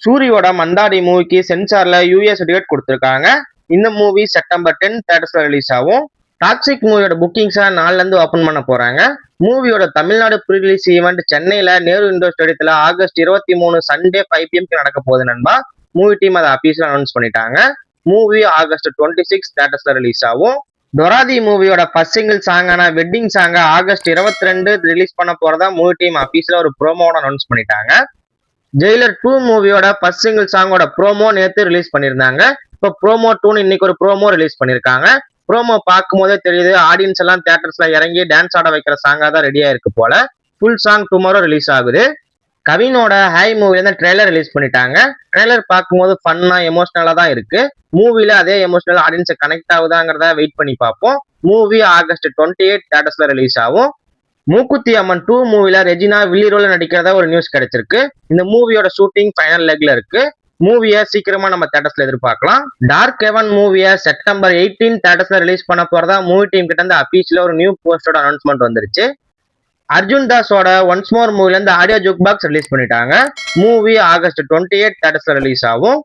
சூரியோட மந்தாடி மூவிக்கு சென்சார்ல US certificate கொடுத்திருக்காங்க. இந்த மூவி செப்டம்பர் 10 தியேட்டர்ஸ்ல ரிலீஸ் ஆகும். டாக்ஸிக் மூவியோட புக்கிங்ஸை நாள்ல இருந்து ஓபன் பண்ண போறாங்க. மூவியோட தமிழ்நாடு ப்ரீ ரிலீஸ் ஈவெண்ட் சென்னையில நேரு இண்டோர் ஸ்டேடியத்துல ஆகஸ்ட் 23 சண்டே 5 PM நடக்க போகுது நண்பா. மூவி டீம் அதை அபிஷியலா அனௌன்ஸ் பண்ணிட்டாங்க. மூவி ஆகஸ்ட் 26 தியேட்டர்ஸ்ல ரிலீஸ் ஆகும். டொராதி மூவியோட ஃபர்ஸ்ட் சிங்கிள் சாங்கான வெட்டிங் சாங்க ஆகஸ்ட் 22 ரிலீஸ் பண்ண போறதா மூவி டீம் அபிஷியலா ஒரு ப்ரோமோட அனௌன்ஸ் பண்ணிட்டாங்க. ஜெயிலர் 2 மூவியோட ஃபர்ஸ்ட் சிங்கிள் சாங்கோட ப்ரோமோ நேத்து ரிலீஸ் பண்ணியிருந்தாங்க. இப்போ ப்ரோமோ 2 இன்னைக்கு ஒரு ப்ரோமோ ரிலீஸ் பண்ணிருக்காங்க. ப்ரோமோ பார்க்கும் போதே தெரியுது ஆடியன்ஸ் எல்லாம் தியேட்டர்ஸ்ல இறங்கி டான்ஸ் ஆட வைக்கிற சாங்கா தான் ரெடியா இருக்கு போல. ஃபுல் சாங் டுமாரோ ரிலீஸ் ஆகுது. கவினோட ஹாய் மூவில இருந்து ட்ரெய்லர் ரிலீஸ் பண்ணிட்டாங்க. ட்ரெய்லர் பார்க்கும்போது ஃபன்னா எமோஷனலா தான் இருக்கு. மூவில அதே எமோஷனல் ஆடியன்ஸ் கனெக்ட் ஆகுதாங்கிறத வெயிட் பண்ணி பார்ப்போம். மூவி ஆகஸ்ட் 28 தியேட்டர்ஸ்ல ரிலீஸ் ஆகும். மூக்குத்தி அம்மன் 2 மூவில ரெஜினா வில்லி ரோல நடிக்கிறதா ஒரு நியூஸ் கிடைச்சிருக்கு. இந்த மூவியோட ஷூட்டிங் ஃபைனல் லெக்ல இருக்கு. மூவியை சீக்கிரமா நம்ம தியேட்டர்ஸ்ல எதிர்பார்க்கலாம். டார்க் ஹெவன் மூவியை செப்டம்பர் 18 தியேட்டர்ஸ்ல ரிலீஸ் பண்ண போறதா மூவி டீம் கிட்ட இருந்து அபிஷியலா ஒரு நியூ போஸ்டோட அனௌன்ஸ்மெண்ட் வந்துருச்சு. அர்ஜுன் தாஸோட ஒன்ஸ் மோர் மூவில இருந்து ஆடியோ ஜூக் பாக்ஸ் ரிலீஸ் பண்ணிட்டாங்க. மூவி ஆகஸ்ட் 28 தியேட்டர்ஸ்ல ரிலீஸ் ஆகும்.